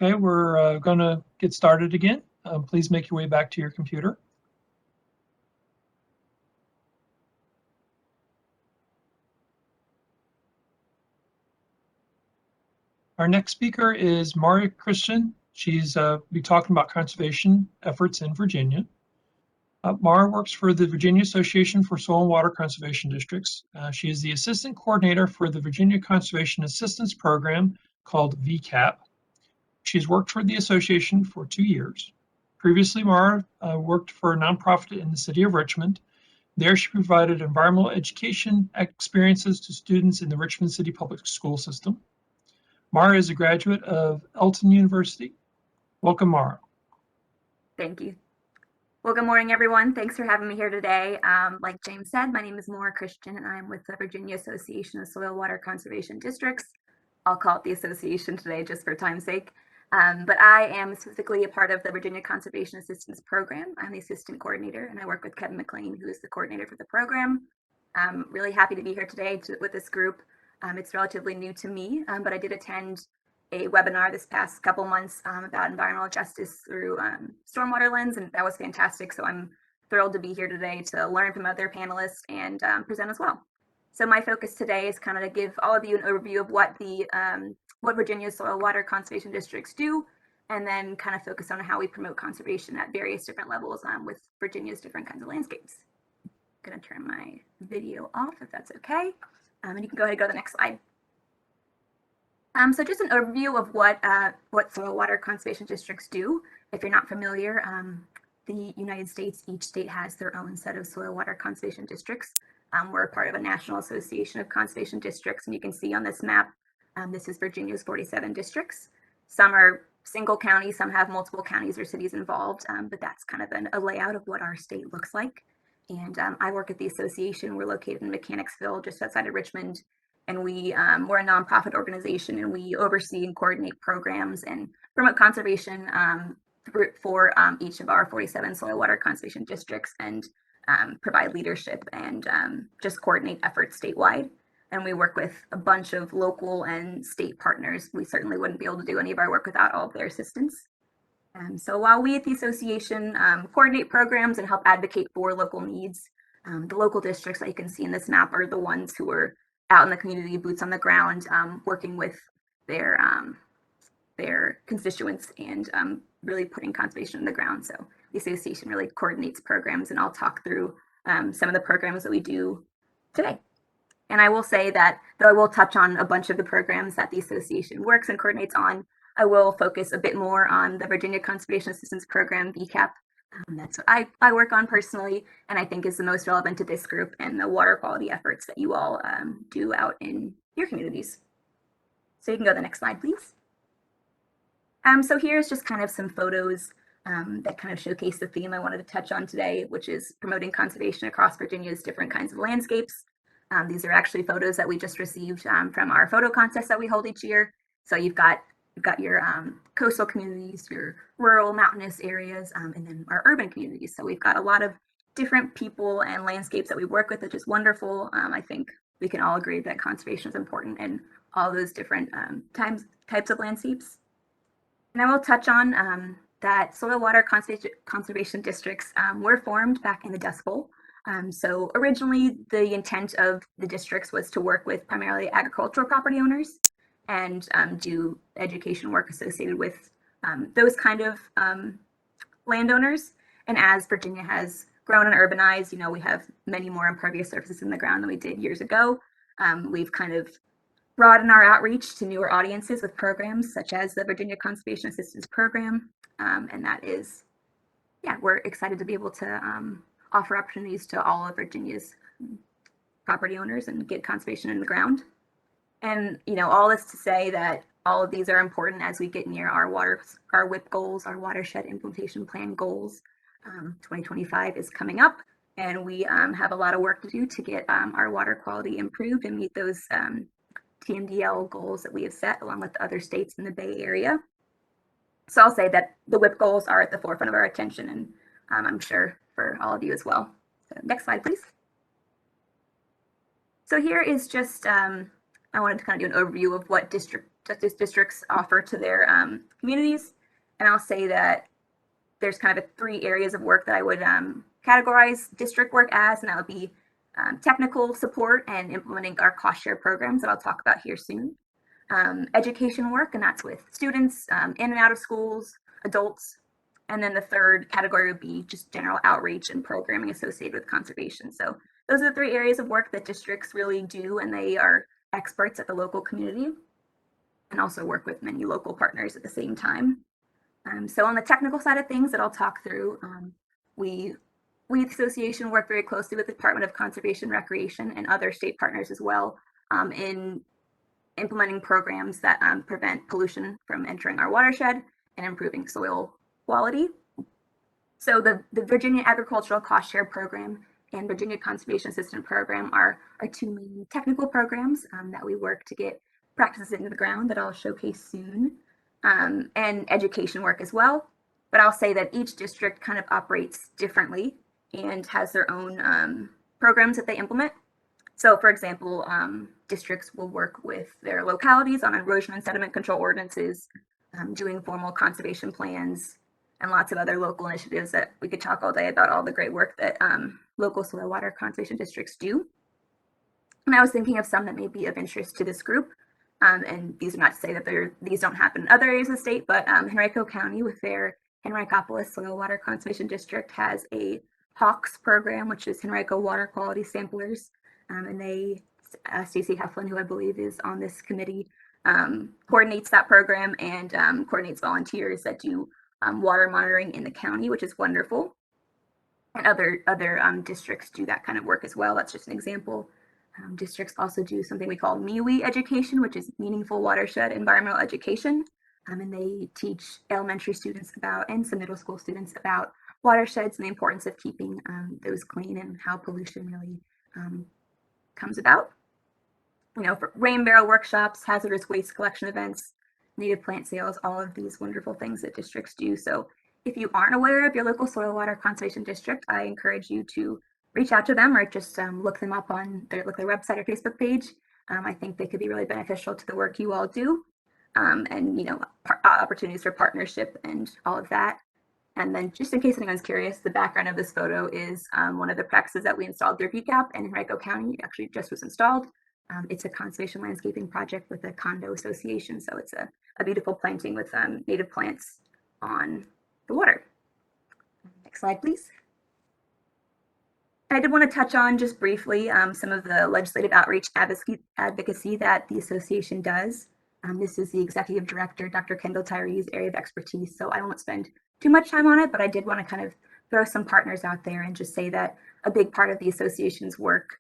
Okay, we're going to get started again. Please make your way back to your computer. Our next speaker is Maura Christian. She's be talking about conservation efforts in Virginia. Maura works for the Virginia Association for Soil and Water Conservation Districts. She is the assistant coordinator for the Virginia Conservation Assistance Program called VCAP. She's worked for the association for 2 years. Previously, Maura worked for a nonprofit in the city of Richmond. There, she provided environmental education experiences to students in the Richmond City Public School System. Maura is a graduate of Elton University. Welcome, Maura. Thank you. Well, good morning, everyone. Thanks for having me here today. Like James said, my name is Maura Christian, and I'm with the Virginia Association of Soil Water Conservation Districts. I'll call it the association today just for time's sake. But I am specifically a part of the Virginia Conservation Assistance Program. I'm the assistant coordinator, and I work with Kevin McLean, who is the coordinator for the program. I'm really happy to be here today with this group. It's relatively new to me, but I did attend a webinar this past couple months about environmental justice through Stormwater lens, and that was fantastic. So I'm thrilled to be here today to learn from other panelists and present as well. So my focus today is kind of to give all of you an overview of what Virginia's soil water conservation districts do, and then kind of focus on how we promote conservation at various different levels with Virginia's different kinds of landscapes. I'm going to turn my video off if that's okay, and you can go ahead and go to the next slide. So just an overview of what soil water conservation districts do. If you're not familiar, the United States, each state has their own set of soil water conservation districts. We're a part of a national association of conservation districts, and you can see on this map, this is Virginia's 47 districts. Some are single counties, some have multiple counties or cities involved, but that's kind of a layout of what our state looks like. And I work at the association. We're located in Mechanicsville, just outside of Richmond. And we're a nonprofit organization, and we oversee and coordinate programs and promote conservation for each of our 47 soil water conservation districts, and provide leadership and just coordinate efforts statewide. And we work with a bunch of local and state partners. We certainly wouldn't be able to do any of our work without all of their assistance. So while we at the association coordinate programs and help advocate for local needs, the local districts that you can see in this map are the ones who are out in the community, boots on the ground, working with their constituents and really putting conservation in the ground. So the association really coordinates programs, and I'll talk through some of the programs that we do today. And I will say that, though I will touch on a bunch of the programs that the association works and coordinates on, I will focus a bit more on the Virginia Conservation Assistance Program, VCAP. That's what I work on personally, and I think is the most relevant to this group and the water quality efforts that you all do out in your communities. So you can go to the next slide, please. So here's just kind of some photos that kind of showcase the theme I wanted to touch on today, which is promoting conservation across Virginia's different kinds of landscapes. These are actually photos that we just received from our photo contest that we hold each year. So you've got your coastal communities, your rural mountainous areas, and then our urban communities. So we've got a lot of different people and landscapes that we work with, which is wonderful. I think we can all agree that conservation is important in all those different types of landscapes. And I will touch on that soil water conservation districts were formed back in the Dust Bowl. So originally the intent of the districts was to work with primarily agricultural property owners and do education work associated with those kind of landowners. And as Virginia has grown and urbanized, we have many more impervious surfaces in the ground than we did years ago. We've kind of broadened our outreach to newer audiences with programs such as the Virginia Conservation Assistance Program. And that is, we're excited to be able to offer opportunities to all of Virginia's property owners and get conservation in the ground. And, all this to say that all of these are important as we get near our WIP goals, our watershed implementation plan goals. 2025 is coming up, and we have a lot of work to do to get our water quality improved and meet those TMDL goals that we have set along with other states in the Bay Area. So I'll say that the WIP goals are at the forefront of our attention, and I'm sure for all of you as well. So next slide, please. So here is just, I wanted to kind of do an overview of what districts offer to their communities. And I'll say that there's kind of 3 areas of work that I would categorize district work as, and that would be technical support and implementing our cost share programs that I'll talk about here soon. Education work, and that's with students in and out of schools, adults. And then the 3rd category would be just general outreach and programming associated with conservation. So those are the 3 areas of work that districts really do, and they are experts at the local community and also work with many local partners at the same time. So on the technical side of things that I'll talk through, we the association work very closely with the Department of Conservation and Recreation and other state partners as well in implementing programs that prevent pollution from entering our watershed and improving soil quality. So the Virginia Agricultural Cost Share Program and Virginia Conservation Assistant Program are our 2 main technical programs that we work to get practices into the ground that I'll showcase soon, and education work as well. But I'll say that each district kind of operates differently and has their own programs that they implement. So for example, districts will work with their localities on erosion and sediment control ordinances, doing formal conservation plans, and lots of other local initiatives that we could talk all day about all the great work that local soil water conservation districts do. And I was thinking of some that may be of interest to this group. And these are not to say that these don't happen in other areas of the state, but Henrico County with their Henricopolis Soil Water Conservation District has a HAWKS program, which is Henrico Water Quality Samplers. And they, Stacey Heflin, who I believe is on this committee, coordinates that program and coordinates volunteers that do water monitoring in the county, which is wonderful. And other districts do that kind of work as well. That's just an example. Districts also do something we call MIWE education, which is Meaningful Watershed Environmental Education. And they teach elementary students about, and some middle school students about watersheds and the importance of keeping those clean and how pollution really comes about. You know, for rain barrel workshops, hazardous waste collection events, native plant sales, all of these wonderful things that districts do. So if you aren't aware of your local soil water conservation district, I encourage you to reach out to them or just look them up on their website or Facebook page. I think they could be really beneficial to the work you all do, and you know, opportunities for partnership and all of that. And then just in case anyone's curious, the background of this photo is one of the practices that we installed through VCAP in Henrico County. It actually just was installed. It's a conservation landscaping project with a condo association. So it's a beautiful planting with native plants on the water. Next slide, please. I did want to touch on just briefly some of the legislative outreach advocacy that the association does. This is the executive director, Dr. Kendall Tyree's area of expertise, so I won't spend too much time on it, but I did want to kind of throw some partners out there and just say that a big part of the association's work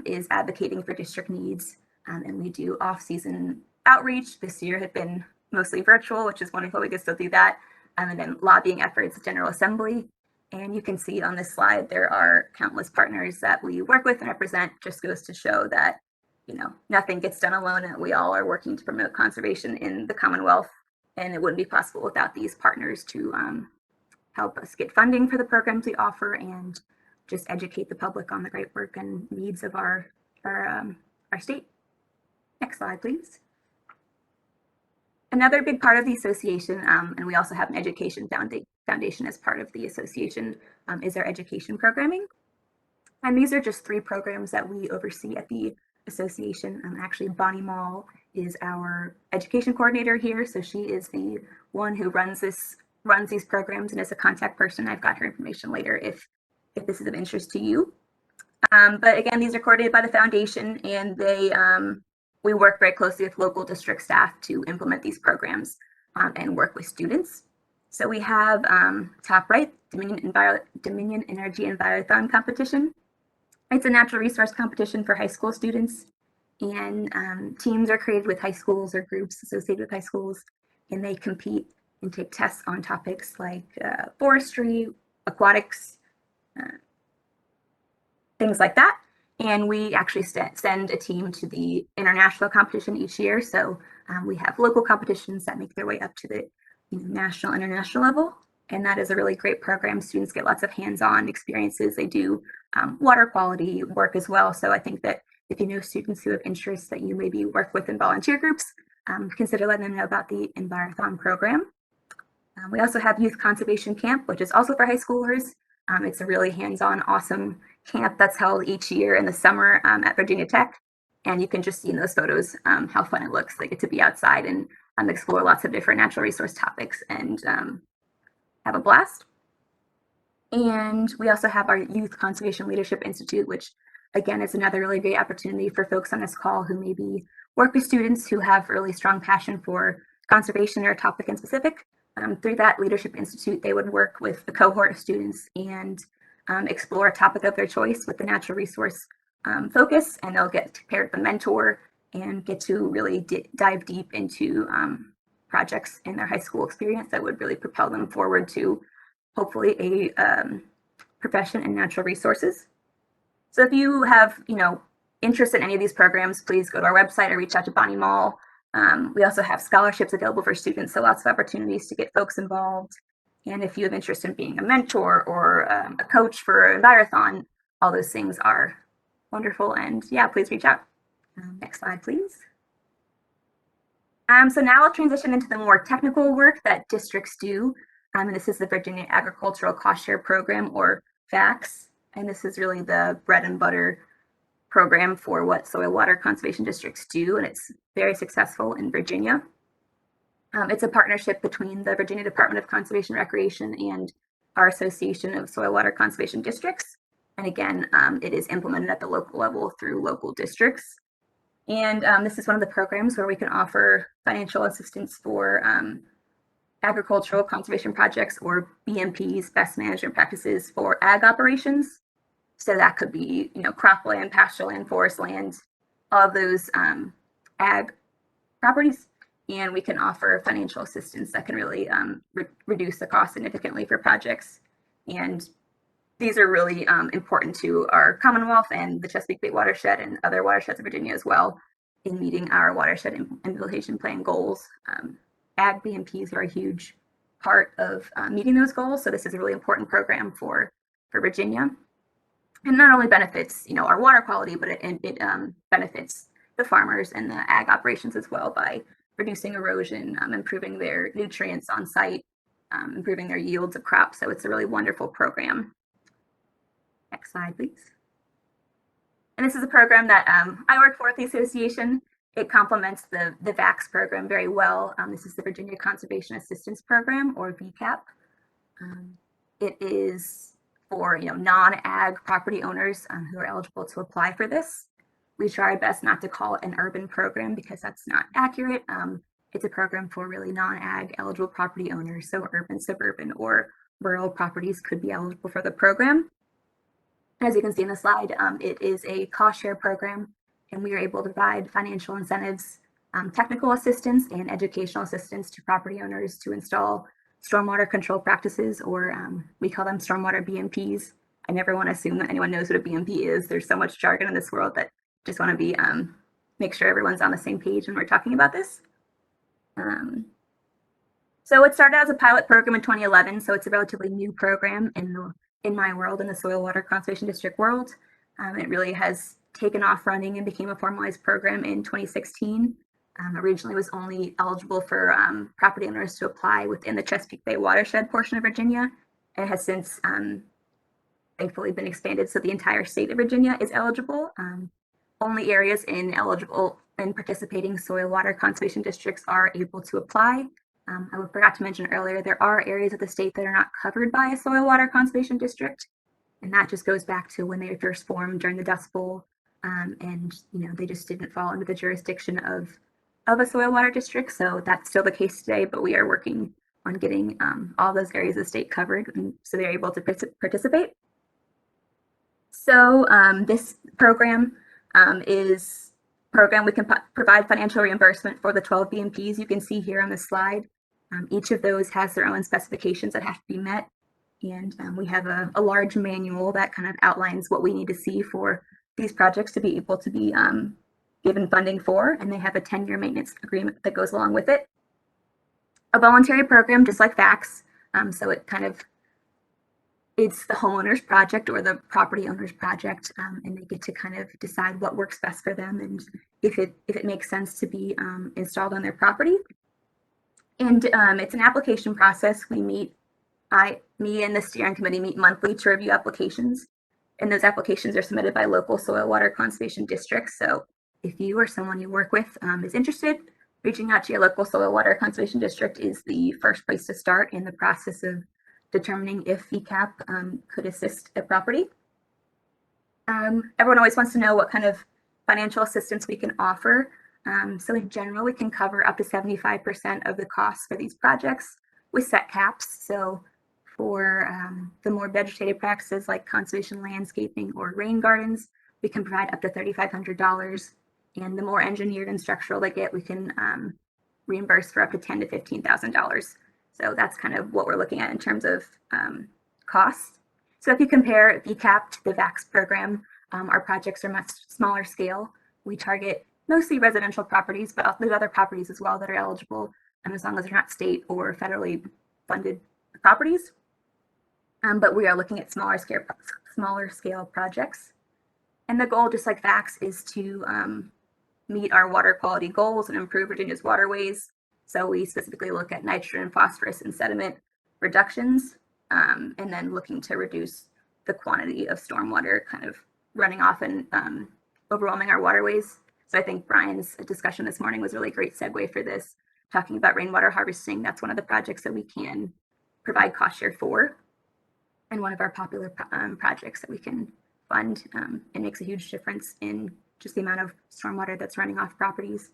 is advocating for district needs, and we do off-season outreach. This year had been mostly virtual, which is wonderful. We could still do that, and then lobbying efforts at General Assembly. And you can see on this slide, there are countless partners that we work with and represent. Just goes to show that, you know, nothing gets done alone, and we all are working to promote conservation in the Commonwealth. And it wouldn't be possible without these partners to help us get funding for the programs we offer and just educate the public on the great work and needs of our state. Next slide, please. Another big part of the association, and we also have an education foundation as part of the association, is our education programming. And these are just 3 programs that we oversee at the association. Actually, Bonnie Mall is our education coordinator here. So she is the one who runs these programs and is a contact person. I've got her information later if this is of interest to you. But again, these are coordinated by the foundation, and we work very closely with local district staff to implement these programs and work with students. So we have top right, Dominion Energy Envirothon competition. It's a natural resource competition for high school students, and teams are created with high schools or groups associated with high schools, and they compete and take tests on topics like forestry, aquatics, things like that. And we actually send a team to the international competition each year. So we have local competitions that make their way up to the national, international level. And that is a really great program. Students get lots of hands-on experiences. They do water quality work as well. So I think that if you know students who have interests that you maybe work with in volunteer groups, consider letting them know about the Envirothon program. We also have Youth Conservation Camp, which is also for high schoolers. It's a really hands-on, awesome camp that's held each year in the summer at Virginia Tech. And you can just see in those photos how fun it looks. They get to be outside and explore lots of different natural resource topics and have a blast. And we also have our Youth Conservation Leadership Institute, which again is another really great opportunity for folks on this call who maybe work with students who have really strong passion for conservation or a topic in specific. Through that Leadership Institute, they would work with a cohort of students and explore a topic of their choice with the natural resource focus, and they'll get paired with a mentor and get to really dive deep into projects in their high school experience that would really propel them forward to hopefully a profession in natural resources. So if you have, interest in any of these programs, please go to our website or reach out to Bonnie Mall. We also have scholarships available for students, so lots of opportunities to get folks involved. And if you have interest in being a mentor or a coach for Envirothon, all those things are wonderful. And yeah, please reach out. Next slide, please. So now I'll transition into the more technical work that districts do. And this is the Virginia Agricultural Cost Share Program, or VAX. And this is really the bread and butter program for what soil water conservation districts do, and it's very successful in Virginia. It's a partnership between the Virginia Department of Conservation and Recreation and our Association of Soil Water Conservation Districts. And again, it is implemented at the local level through local districts. And this is one of the programs where we can offer financial assistance for agricultural conservation projects, or BMPs, best management practices for ag operations. So that could be, cropland, pasture land, forest land, all of those ag properties. And we can offer financial assistance that can really reduce the cost significantly for projects. And these are really important to our Commonwealth and the Chesapeake Bay watershed and other watersheds of Virginia as well in meeting our watershed implementation plan goals. Ag BMPs are a huge part of meeting those goals. So this is a really important program for Virginia. And not only benefits, our water quality, but it benefits the farmers and the ag operations as well by reducing erosion, improving their nutrients on site, improving their yields of crops. So it's a really wonderful program. Next slide, please. And this is a program that I work for at the association. It complements the VAX program very well. This is the Virginia Conservation Assistance Program, or VCAP. It is for non-ag property owners who are eligible to apply for this. We try our best not to call it an urban program because that's not accurate. It's a program for really non-ag eligible property owners. So urban, suburban, or rural properties could be eligible for the program. As you can see in the slide, it is a cost share program, and we are able to provide financial incentives, technical assistance, and educational assistance to property owners to install stormwater control practices, or we call them stormwater BMPs. I never want to assume that anyone knows what a BMP is. There's so much jargon in this world that just want to be make sure everyone's on the same page when we're talking about this. So it started as a pilot program in 2011, so it's a relatively new program in my world, in the Soil Water Conservation District world. It really has taken off running and became a formalized program in 2016. Originally was only eligible for property owners to apply within the Chesapeake Bay watershed portion of Virginia. It has since thankfully been expanded, so the entire state of Virginia is eligible. Only areas eligible in participating soil water conservation districts are able to apply. I forgot to mention earlier, there are areas of the state that are not covered by a soil water conservation district. And that just goes back to when they were first formed during the Dust Bowl. And they just didn't fall under the jurisdiction of a soil water district. So that's still the case today, but we are working on getting all those areas of the state covered, and so they're able to participate. So this program is a program we can provide financial reimbursement for the 12 BMPs you can see here on this slide. Each of those has their own specifications that have to be met. And we have a large manual that kind of outlines what we need to see for these projects to be able to be given funding for, and they have a 10-year maintenance agreement that goes along with it. A voluntary program, just like VAX, so it kind of it's the homeowner's project or the property owner's project, and they get to kind of decide what works best for them and if it makes sense to be installed on their property. And it's an application process. Me and the steering committee meet monthly to review applications, and those applications are submitted by local soil water conservation districts. So if you or someone you work with is interested, reaching out to your local soil water conservation district is the first place to start in the process of determining if VCAP could assist a property. Everyone always wants to know what kind of financial assistance we can offer. So in general, we can cover up to 75% of the costs for these projects with set caps. So for the more vegetative practices like conservation landscaping or rain gardens, we can provide up to $3,500. And the more engineered and structural they get, we can reimburse for up to $10,000 to $15,000. So that's kind of what we're looking at in terms of costs. So if you compare VCAP to the VAX program, our projects are much smaller scale. We target mostly residential properties, but there's other properties as well that are eligible, as long as they're not state or federally funded properties. But we are looking at smaller scale projects. And the goal, just like VAX, is to meet our water quality goals and improve Virginia's waterways. So we specifically look at nitrogen, phosphorus, and sediment reductions, and then looking to reduce the quantity of stormwater kind of running off and overwhelming our waterways. So I think Brian's discussion this morning was a really great segue for this, talking about rainwater harvesting. That's one of the projects that we can provide cost share for, and one of our popular projects that we can fund. It makes a huge difference in just the amount of stormwater that's running off properties.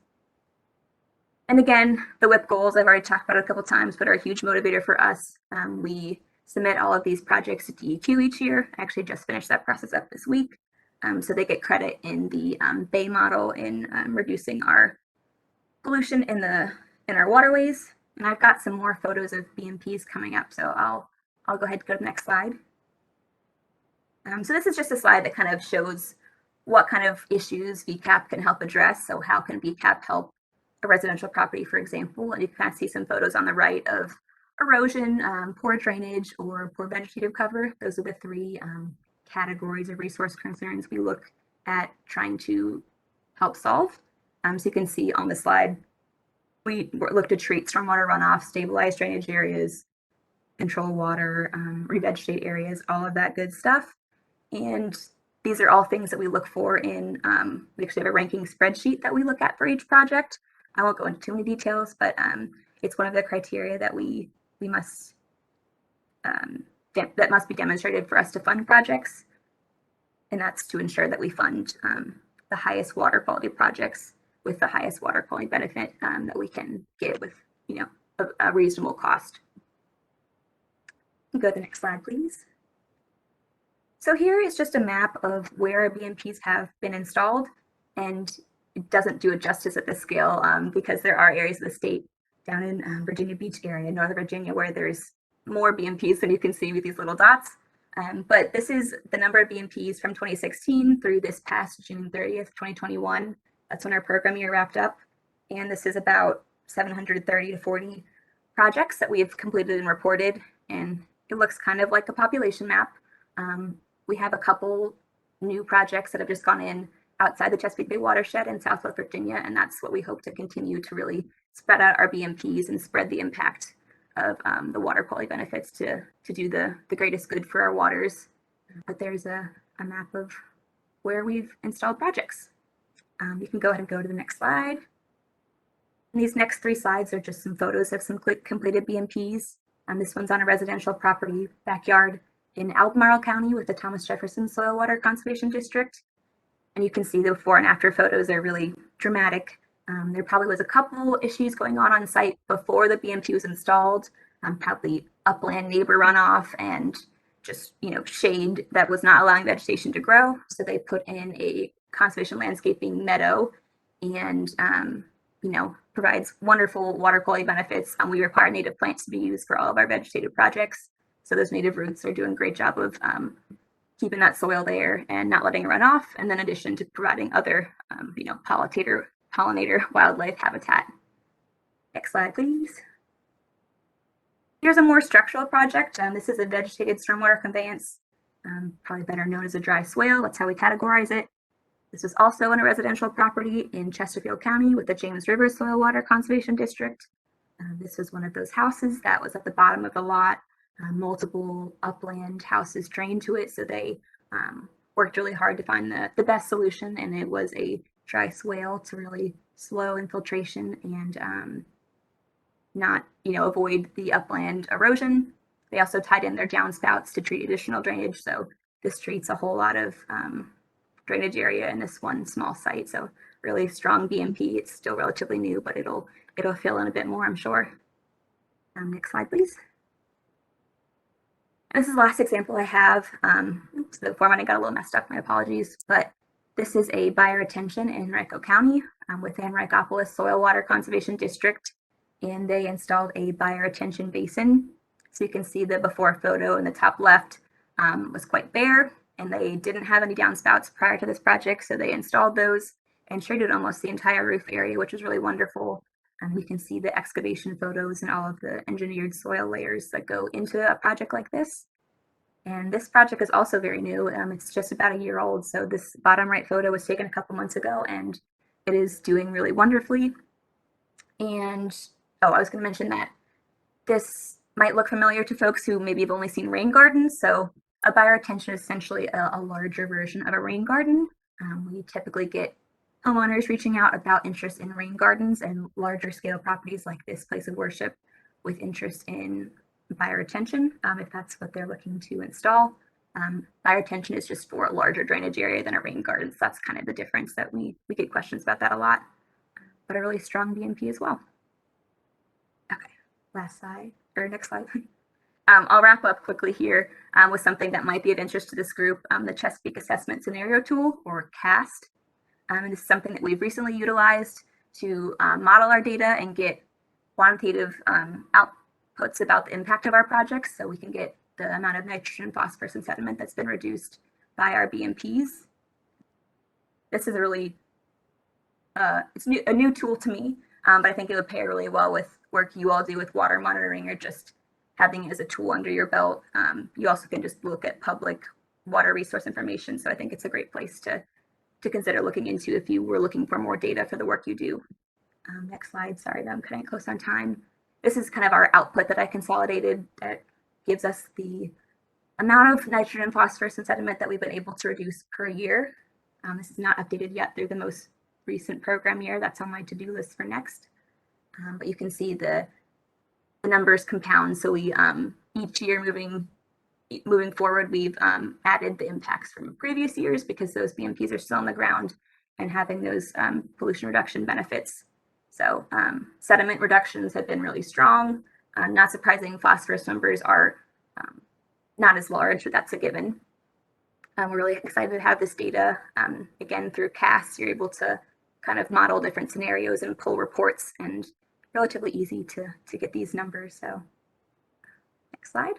And again, the WIP goals I've already talked about a couple times, but are a huge motivator for us. We submit all of these projects to DEQ each year. I actually just finished that process up this week. So they get credit in the Bay model in reducing our pollution in our waterways. And I've got some more photos of BMPs coming up, so I'll go ahead and go to the next slide. So this is just a slide that kind of shows what kind of issues VCAP can help address. So how can VCAP help a residential property, for example? And you can kind of see some photos on the right of erosion, poor drainage, or poor vegetative cover. Those are the three categories of resource concerns we look at trying to help solve. So you can see on the slide, we look to treat stormwater runoff, stabilize drainage areas, control water, revegetate areas, all of that good stuff. And these are all things that we look for in, we actually have a ranking spreadsheet that we look at for each project. I won't go into too many details, but it's one of the criteria that we must, that must be demonstrated for us to fund projects. And that's to ensure that we fund the highest water quality projects with the highest water quality benefit that we can get with, a reasonable cost. Go to the next slide, please. So here is just a map of where our BMPs have been installed, and it doesn't do it justice at this scale because there are areas of the state down in Virginia Beach area, Northern Virginia, where there's more BMPs than you can see with these little dots. But this is the number of BMPs from 2016 through this past June 30th, 2021. That's when our program year wrapped up. And this is about 730 to 40 projects that we have completed and reported. And it looks kind of like a population map. We have a couple new projects that have just gone in outside the Chesapeake Bay watershed in Southwest Virginia, and that's what we hope to continue to really spread out our BMPs and spread the impact of the water quality benefits to do the greatest good for our waters. But there's a map of where we've installed projects. You can go ahead and go to the next slide. And these next three slides are just some photos of some completed BMPs. This one's on a residential property backyard in Albemarle County with the Thomas Jefferson Soil Water Conservation District. And you can see the before and after photos are really dramatic. There probably was a couple issues going on site before the BMP was installed, probably upland neighbor runoff and just, shade that was not allowing vegetation to grow. So they put in a conservation landscaping meadow and, provides wonderful water quality benefits. We require native plants to be used for all of our vegetative projects. So those native roots are doing a great job of keeping that soil there and not letting it run off. And then in addition to providing other, pollinator wildlife habitat. Next slide, please. Here's a more structural project. This is a vegetated stormwater conveyance, probably better known as a dry swale. That's how we categorize it. This was also on a residential property in Chesterfield County with the James River Soil Water Conservation District. This was one of those houses that was at the bottom of the lot. Multiple upland houses drained to it, so they worked really hard to find the best solution, and it was a dry swale to really slow infiltration and not, avoid the upland erosion. They also tied in their downspouts to treat additional drainage, so this treats a whole lot of drainage area in this one small site. So really strong BMP. It's still relatively new, but it'll fill in a bit more, I'm sure. Next slide, please. This is the last example I have. Oops, the formatting got a little messed up, my apologies, but this is a bioretention in Henrico County with the Henricopolis Soil Water Conservation District, and they installed a bioretention basin. So you can see the before photo in the top left was quite bare, and they didn't have any downspouts prior to this project, so they installed those and treated almost the entire roof area, which was really wonderful. You can see the excavation photos and all of the engineered soil layers that go into a project like this. And this project is also very new. It's just about a year old. So this bottom right photo was taken a couple months ago, and it is doing really wonderfully. And, I was going to mention that this might look familiar to folks who maybe have only seen rain gardens. So a bioretention is essentially a larger version of a rain garden. We typically get homeowners reaching out about interest in rain gardens and larger scale properties like this place of worship with interest in bioretention, if that's what they're looking to install. Bioretention is just for a larger drainage area than a rain garden. So that's kind of the difference that we get questions about that a lot, but a really strong BMP as well. Okay, last slide, or next slide. I'll wrap up quickly here with something that might be of interest to this group, the Chesapeake Assessment Scenario Tool, or CAST. And this is something that we've recently utilized to model our data and get quantitative outputs about the impact of our projects, so we can get the amount of nitrogen, phosphorus, and sediment that's been reduced by our BMPs. This is a really, it's a new tool to me, but I think it would pair really well with work you all do with water monitoring or just having it as a tool under your belt. You also can just look at public water resource information, so I think it's a great place to consider looking into if you were looking for more data for the work you do. Next slide, sorry that I'm cutting close on time. This is kind of our output that I consolidated that gives us the amount of nitrogen, phosphorus, and sediment that we've been able to reduce per year. This is not updated yet through the most recent program year. That's on my to-do list for next. But you can see the numbers compound. So we each year moving forward, we've added the impacts from previous years because those BMPs are still on the ground and having those pollution reduction benefits. So sediment reductions have been really strong. Not surprising, phosphorus numbers are not as large, but that's a given. We're really excited to have this data. Again, through CAST, you're able to kind of model different scenarios and pull reports, and relatively easy to get these numbers. So next slide.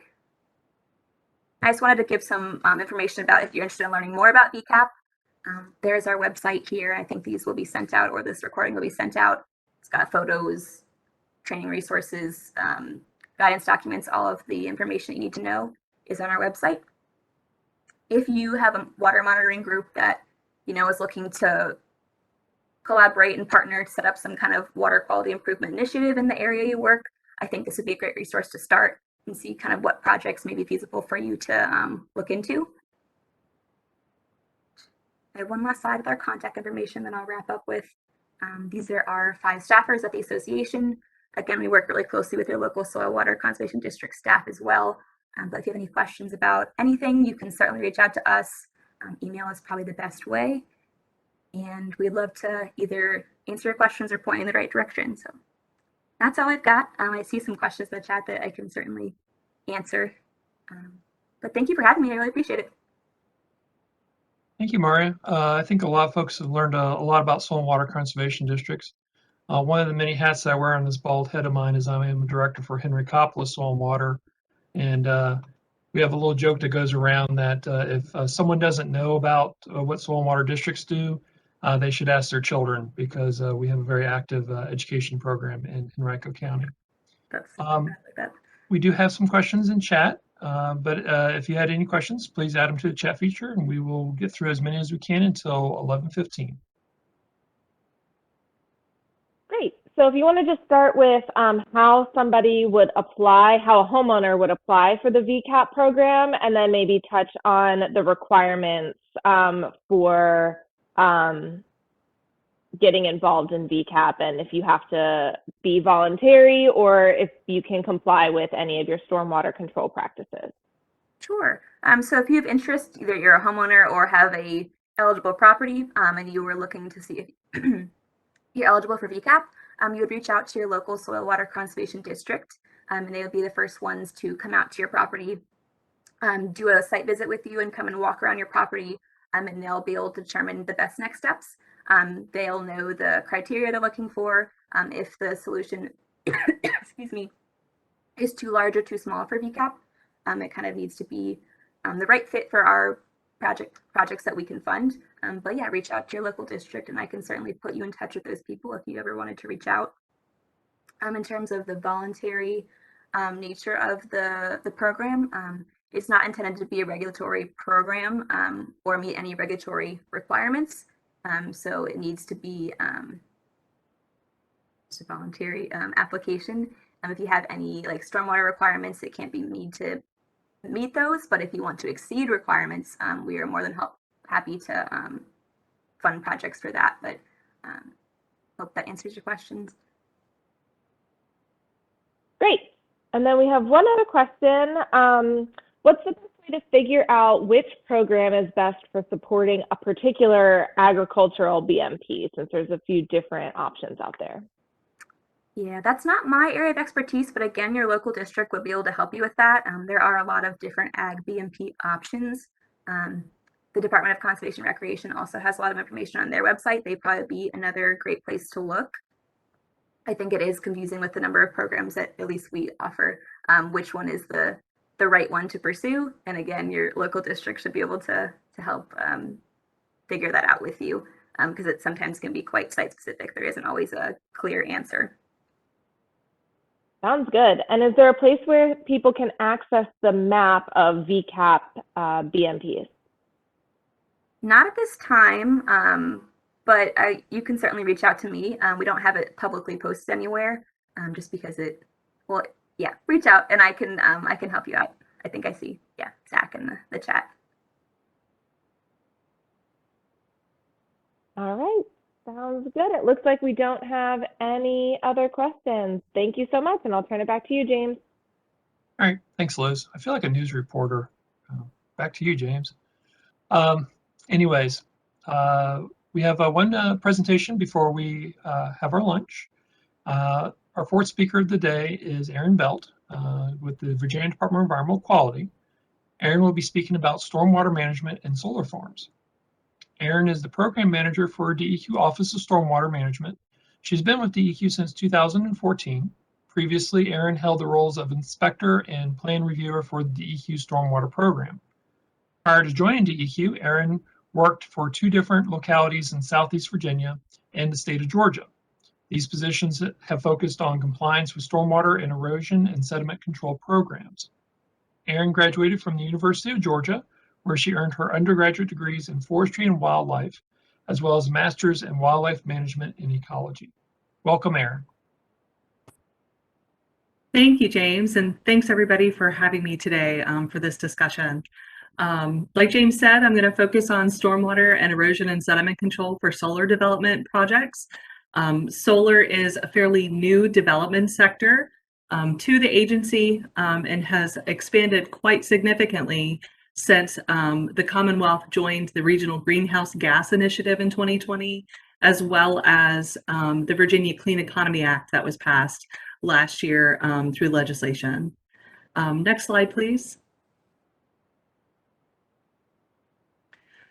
I just wanted to give some information about if you're interested in learning more about VCAP. There's our website here. I think these will be sent out, or this recording will be sent out. It's got photos, training resources, guidance documents. All of the information you need to know is on our website. If you have a water monitoring group that is looking to collaborate and partner to set up some kind of water quality improvement initiative in the area you work, I think this would be a great resource to start and see kind of what projects may be feasible for you to look into. I have one last slide with our contact information, then I'll wrap up with. These are our 5 staffers at the association. Again, we work really closely with your local soil water conservation district staff as well. But if you have any questions about anything, you can certainly reach out to us. Email is probably the best way. And we'd love to either answer your questions or point in the right direction. So that's all I've got. I see some questions in the chat that I can certainly answer. But thank you for having me. I really appreciate it. Thank you, Maura. I think a lot of folks have learned a lot about soil and water conservation districts. One of the many hats that I wear on this bald head of mine is I am a director for Henricopolis Soil and Water. And we have a little joke that goes around that if someone doesn't know about what soil and water districts do, they should ask their children, because we have a very active education program in Henrico County. That's like that. we do have some questions in chat, but if you had any questions, please add them to the chat feature and we will get through as many as we can until 11:15. Great. So if you want to just start with how somebody would apply, how a homeowner would apply for the VCAP program, and then maybe touch on the requirements for getting involved in VCAP, and if you have to be voluntary or if you can comply with any of your stormwater control practices. Sure. So if you have interest, either you're a homeowner or have a eligible property, and you were looking to see if you're eligible for VCAP, you would reach out to your local soil water conservation district, and they would be the first ones to come out to your property, do a site visit with you and come and walk around your property, and they'll be able to determine the best next steps. They'll know the criteria they're looking for, if the solution, excuse me, is too large or too small for VCAP. It kind of needs to be the right fit for our projects that we can fund. But yeah, reach out to your local district and I can certainly put you in touch with those people if you ever wanted to reach out. In terms of the voluntary nature of the program, it's not intended to be a regulatory program or meet any regulatory requirements. So it needs to be just a voluntary application. If you have any like stormwater requirements, it can't be need to meet those, but if you want to exceed requirements, we are more than happy to fund projects for that. But hope that answers your questions. Great. And then we have one other question. What's the best way to figure out which program is best for supporting a particular agricultural BMP, since there's a few different options out there? Yeah, that's not my area of expertise, but again, your local district would be able to help you with that. There are a lot of different ag BMP options. The Department of Conservation and Recreation also has a lot of information on their website. They'd probably be another great place to look. I think it is confusing with the number of programs that at least we offer, which one is the right one to pursue. And again, your local district should be able to help figure that out with you, because it sometimes can be quite site specific. There isn't always a clear answer. Sounds good. And is there a place where people can access the map of VCAP BMPs? Not at this time, but you can certainly reach out to me. We don't have it publicly posted anywhere, just because yeah, reach out and I can help you out. I think I see, yeah, Zach in the chat. All right. Sounds good. It looks like we don't have any other questions. Thank you so much, and I'll turn it back to you, James. All right, thanks, Liz. I feel like a news reporter. Back to you, James. Anyways, we have one presentation before we have our lunch. Our fourth speaker of the day is Erin Belt with the Virginia Department of Environmental Quality. Erin will be speaking about stormwater management and solar farms. Erin is the program manager for DEQ Office of Stormwater Management. She's been with DEQ since 2014. Previously, Erin held the roles of inspector and plan reviewer for the DEQ Stormwater Program. Prior to joining DEQ, Erin worked for 2 different localities in Southeast Virginia and the state of Georgia. These positions have focused on compliance with stormwater and erosion and sediment control programs. Erin graduated from the University of Georgia, where she earned her undergraduate degrees in forestry and wildlife, as well as a master's in wildlife management and ecology. Welcome, Erin. Thank you, James, and thanks everybody for having me today for this discussion. Like James said, I'm going to focus on stormwater and erosion and sediment control for solar development projects. Solar is a fairly new development sector to the agency and has expanded quite significantly since the Commonwealth joined the Regional Greenhouse Gas Initiative in 2020, as well as the Virginia Clean Economy Act that was passed last year through legislation. Next slide, please.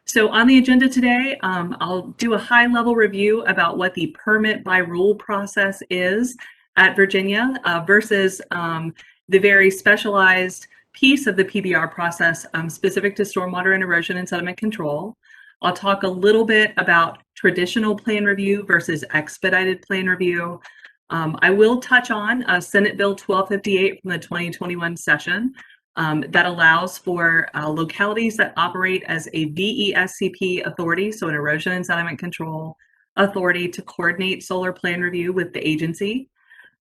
So on the agenda today, I'll do a high-level review about what the permit by rule process is at Virginia versus the very specialized piece of the PBR process specific to stormwater and erosion and sediment control. I'll talk a little bit about traditional plan review versus expedited plan review. I will touch on Senate Bill 1258 from the 2021 session that allows for localities that operate as a VESCP authority, so an erosion and sediment control authority, to coordinate solar plan review with the agency.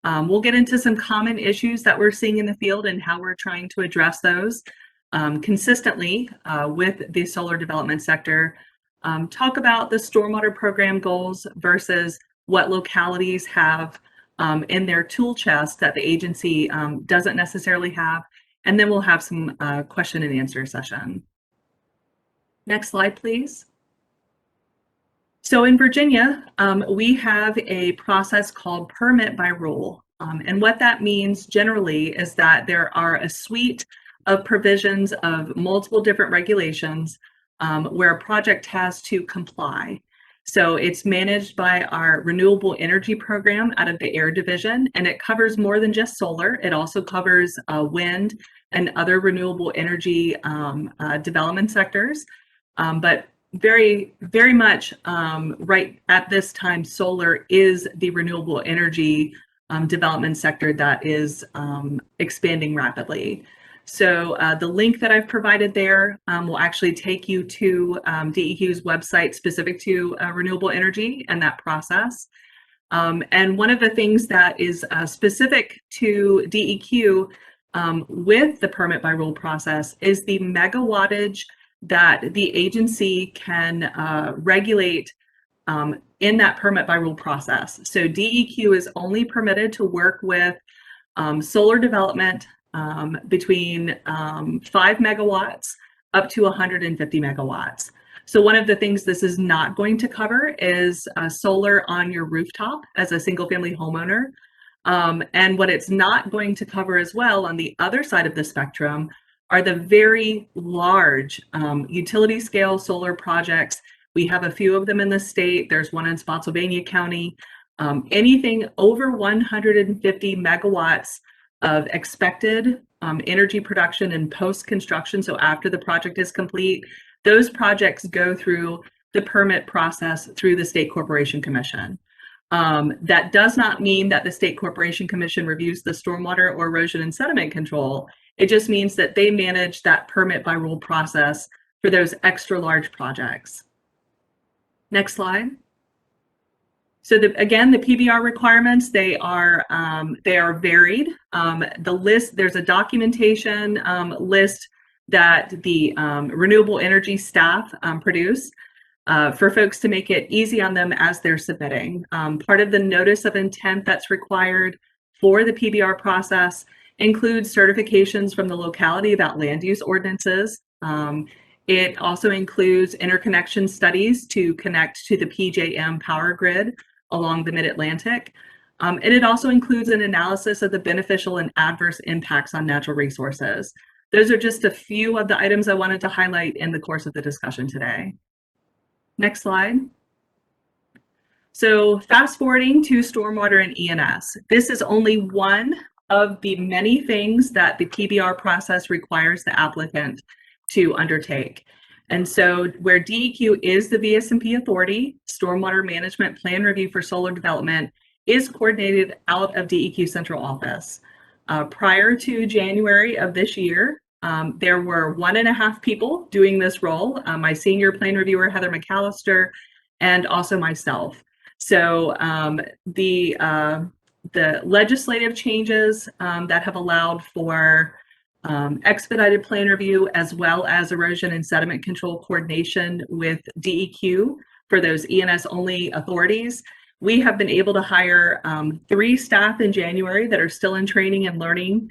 We'll get into some common issues that we're seeing in the field and how we're trying to address those consistently with the solar development sector. Talk about the stormwater program goals versus what localities have in their tool chest that the agency doesn't necessarily have. And then we'll have some question and answer session. Next slide, please. So in Virginia, we have a process called permit by rule. And what that means generally is that there are a suite of provisions of multiple different regulations where a project has to comply. So it's managed by our renewable energy program out of the Air Division, and it covers more than just solar. It also covers wind and other renewable energy development sectors. But very, very much right at this time, solar is the renewable energy development sector that is expanding rapidly. So the link that I've provided there will actually take you to DEQ's website specific to renewable energy and that process. And one of the things that is specific to DEQ with the permit by rule process is the megawattage that the agency can regulate in that permit by rule process. So DEQ is only permitted to work with solar development between 5 megawatts up to 150 megawatts. So one of the things this is not going to cover is solar on your rooftop as a single family homeowner. And what it's not going to cover as well on the other side of the spectrum are the very large utility scale solar projects. We have a few of them in the state. There's one in Spotsylvania County. Anything over 150 megawatts of expected energy production and post-construction, so after the project is complete, those projects go through the permit process through the State Corporation Commission. That does not mean that the State Corporation Commission reviews the stormwater or erosion and sediment control. It just means that they manage that permit by rule process for those extra large projects. Next slide. So again, the PBR requirements, they are varied. The list, there's a documentation list that the renewable energy staff produce for folks to make it easy on them as they're submitting. Part of the notice of intent that's required for the PBR process includes certifications from the locality about land use ordinances. It also includes interconnection studies to connect to the PJM power grid along the Mid-Atlantic. And it also includes an analysis of the beneficial and adverse impacts on natural resources. Those are just a few of the items I wanted to highlight in the course of the discussion today. Next slide. So fast forwarding to stormwater and ENS. This is only one of the many things that the PBR process requires the applicant to undertake. And so where DEQ is the VSMP authority, stormwater management plan review for solar development is coordinated out of DEQ central office. Prior to January of this year, there were 1.5 people doing this role, my senior plan reviewer, Heather McAllister, and also myself. So the legislative changes that have allowed for expedited plan review, as well as erosion and sediment control coordination with DEQ for those ENS only authorities. We have been able to hire 3 staff in January that are still in training and learning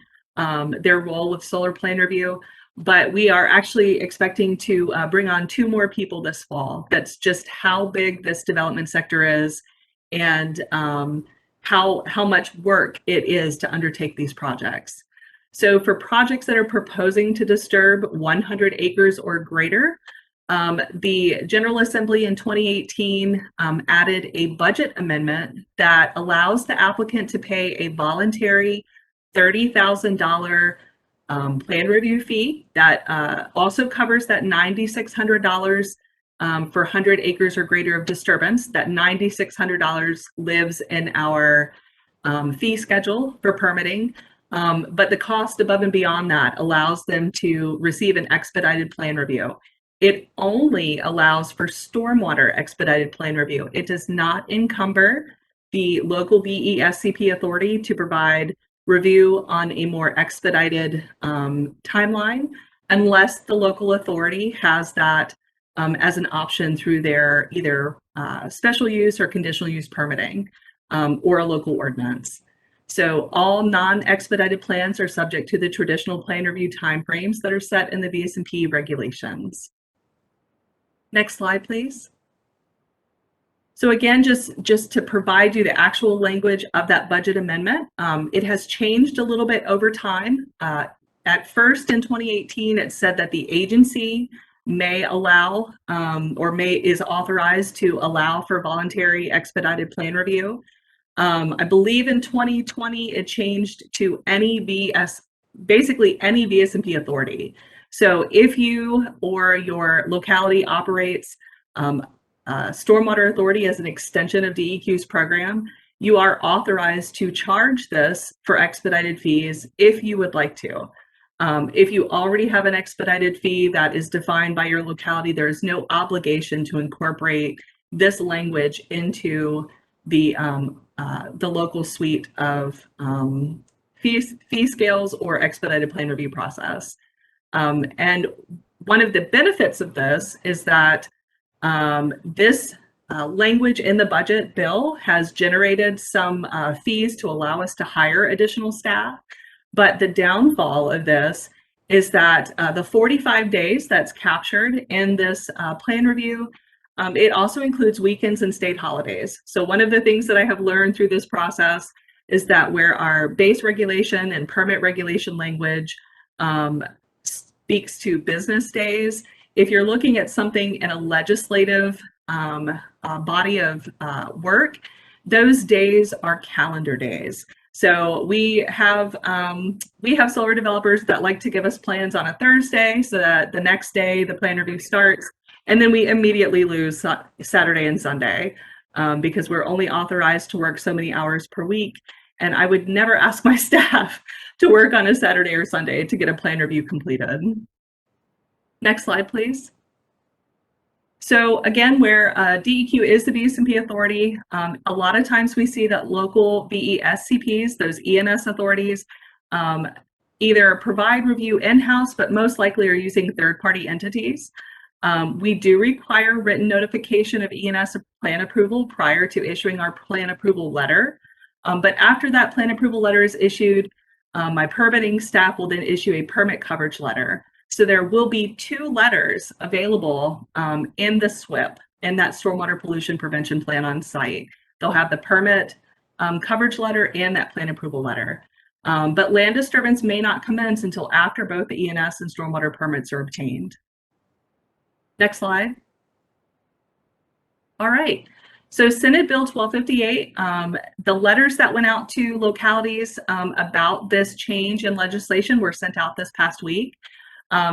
their role with solar plan review, but we are actually expecting to bring on 2 more people this fall. That's just how big this development sector is and how much work it is to undertake these projects. So for projects that are proposing to disturb 100 acres or greater, the General Assembly in 2018 added a budget amendment that allows the applicant to pay a voluntary $30,000 plan review fee that also covers that $9,600 for 100 acres or greater of disturbance. That $9,600 lives in our fee schedule for permitting, but the cost above and beyond that allows them to receive an expedited plan review. It only allows for stormwater expedited plan review. It does not encumber the local VESCP authority to provide review on a more expedited timeline, unless the local authority has that as an option through their either special use or conditional use permitting or a local ordinance. So all non-expedited plans are subject to the traditional plan review timeframes that are set in the VSMP regulations. Next slide, please. So again, just to provide you the actual language of that budget amendment, it has changed a little bit over time. At first in 2018, it said that the agency may allow or is authorized to allow for voluntary expedited plan review. I believe in 2020, it changed to basically any VSMP authority. So if you or your locality operates Stormwater Authority as an extension of DEQ's program, you are authorized to charge this for expedited fees if you would like to. If you already have an expedited fee that is defined by your locality, there is no obligation to incorporate this language into the local suite of fee scales or expedited plan review process. And one of the benefits of this is that this language in the budget bill has generated some fees to allow us to hire additional staff. But the downfall of this is that the 45 days that's captured in this plan review, it also includes weekends and state holidays. So one of the things that I have learned through this process is that where our base regulation and permit regulation language speaks to business days, if you're looking at something in a legislative body of work, those days are calendar days. So we have solar developers that like to give us plans on a Thursday so that the next day the plan review starts, and then we immediately lose Saturday and Sunday because we're only authorized to work so many hours per week. And I would never ask my staff to work on a Saturday or Sunday to get a plan review completed. Next slide, please. So again, where DEQ is the VSMP authority, a lot of times we see that local VESCPs, those ENS authorities, either provide review in-house, but most likely are using third-party entities. We do require written notification of ENS plan approval prior to issuing our plan approval letter. But after that plan approval letter is issued, my permitting staff will then issue a permit coverage letter. So there will be 2 letters available in the SWIP, in that Stormwater Pollution Prevention Plan on site. They'll have the permit coverage letter and that plan approval letter. But land disturbance may not commence until after both the ENS and stormwater permits are obtained. Next slide. All right. So Senate Bill 1258, the letters that went out to localities about this change in legislation were sent out this past week.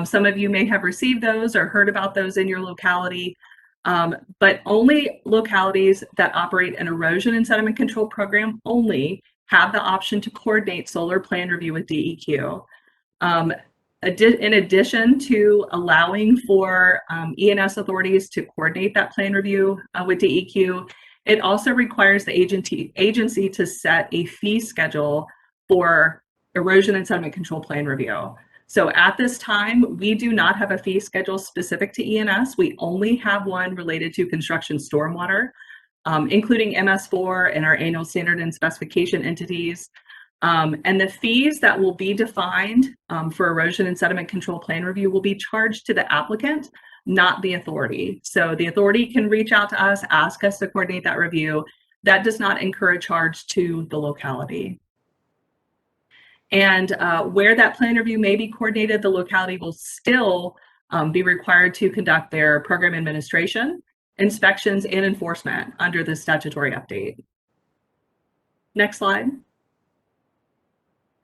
Some of you may have received those or heard about those in your locality, but only localities that operate an erosion and sediment control program only have the option to coordinate solar plan review with DEQ. In addition to allowing for ENS authorities to coordinate that plan review with DEQ, it also requires the agency to set a fee schedule for erosion and sediment control plan review. So at this time, we do not have a fee schedule specific to ENS. We only have one related to construction stormwater, including MS4 and our annual standard and specification entities. And the fees that will be defined for erosion and sediment control plan review will be charged to the applicant, not the authority. So the authority can reach out to us, ask us to coordinate that review. That does not incur a charge to the locality. And where that plan review may be coordinated, the locality will still be required to conduct their program administration, inspections, and enforcement under the statutory update. Next slide.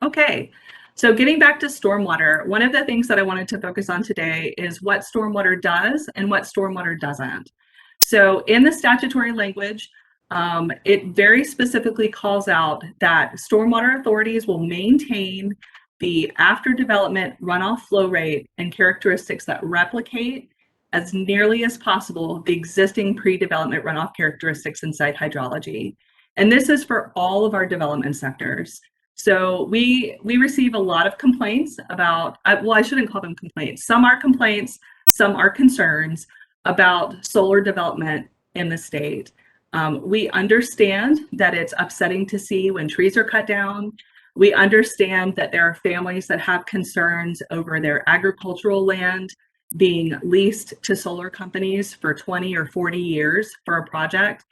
Okay, so getting back to stormwater, one of the things that I wanted to focus on today is what stormwater does and what stormwater doesn't. So in the statutory language, it very specifically calls out that stormwater authorities will maintain the after development runoff flow rate and characteristics that replicate as nearly as possible the existing pre-development runoff characteristics in site hydrology. And this is for all of our development sectors. So we receive a lot of complaints about, well, I shouldn't call them complaints. Some are complaints, some are concerns about solar development in the state. We understand that it's upsetting to see when trees are cut down. We understand that there are families that have concerns over their agricultural land being leased to solar companies for 20 or 40 years for a project.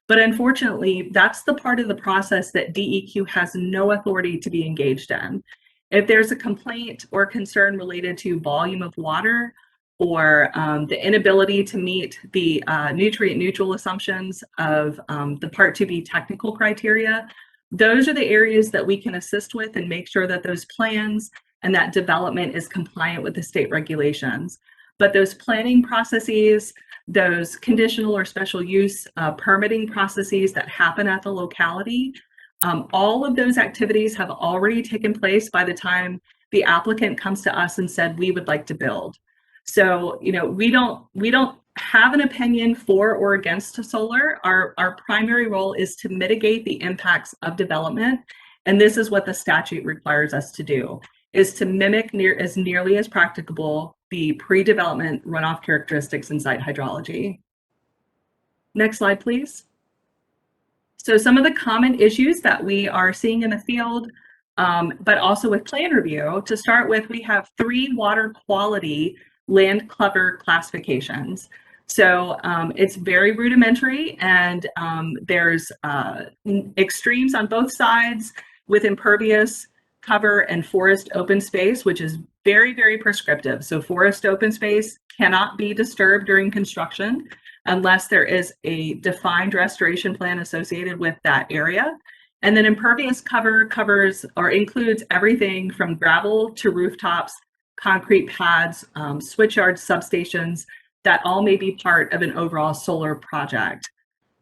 But unfortunately, that's the part of the process that DEQ has no authority to be engaged in. If there's a complaint or concern related to volume of water or the inability to meet the nutrient neutral assumptions of the Part 2B technical criteria, those are the areas that we can assist with and make sure that those plans and that development is compliant with the state regulations. But those planning processes, those conditional or special use permitting processes that happen at the locality, all of those activities have already taken place by the time the applicant comes to us and said, we would like to build. So, you know, we don't have an opinion for or against solar. Our primary role is to mitigate the impacts of development. And this is what the statute requires us to do, is to mimic as nearly as practicable the pre-development runoff characteristics in site hydrology. Next slide, please. So some of the common issues that we are seeing in the field, but also with plan review, to start with, we have 3 water quality land cover classifications. So it's very rudimentary, and there's extremes on both sides with impervious cover and forest open space, which is very, very prescriptive. So forest open space cannot be disturbed during construction unless there is a defined restoration plan associated with that area. And then impervious cover covers or includes everything from gravel to rooftops, concrete pads, switchyards, substations, that all may be part of an overall solar project.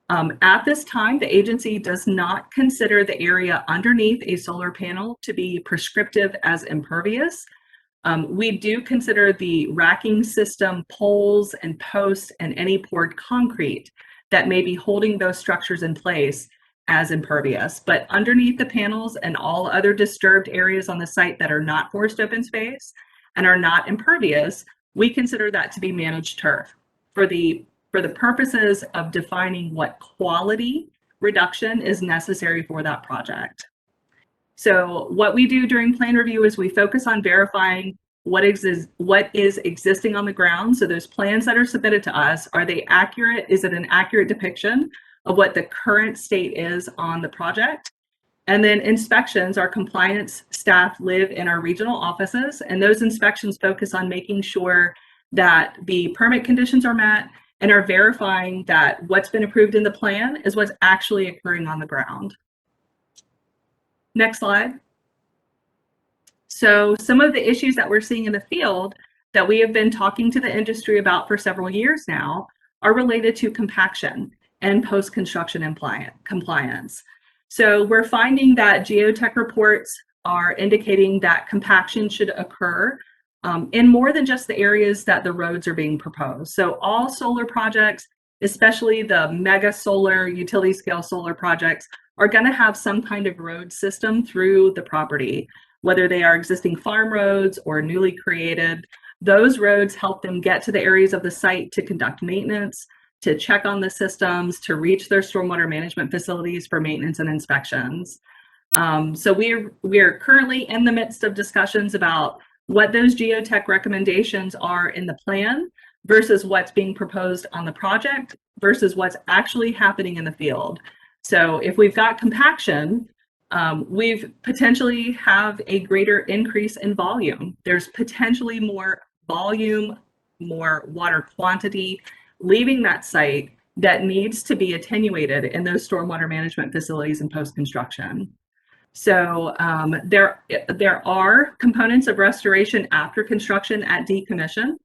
At this time, the agency does not consider the area underneath a solar panel to be prescriptive as impervious. We do consider the racking system, poles and posts, and any poured concrete that may be holding those structures in place as impervious. But underneath the panels and all other disturbed areas on the site that are not forest open space and are not impervious, we consider that to be managed turf for the purposes of defining what quality reduction is necessary for that project. So what we do during plan review is we focus on verifying what is existing on the ground. So those plans that are submitted to us, are they accurate? Is it an accurate depiction of what the current state is on the project? And then inspections, our compliance staff live in our regional offices, and those inspections focus on making sure that the permit conditions are met and are verifying that what's been approved in the plan is what's actually occurring on the ground. Next slide. So some of the issues that we're seeing in the field that we have been talking to the industry about for several years now are related to compaction and post-construction compliance. So we're finding that geotech reports are indicating that compaction should occur in more than just the areas that the roads are being proposed. So all solar projects, especially the mega solar, utility scale solar projects, are going to have some kind of road system through the property, whether they are existing farm roads or newly created. Those roads help them get to the areas of the site to conduct maintenance, to check on the systems, to reach their stormwater management facilities for maintenance and inspections. So we are currently in the midst of discussions about what those geotech recommendations are in the plan versus what's being proposed on the project versus what's actually happening in the field. So if we've got compaction, we've potentially have a greater increase in volume. There's potentially more volume, more water quantity leaving that site that needs to be attenuated in those stormwater management facilities and post-construction. So there are components of restoration after construction at decommission.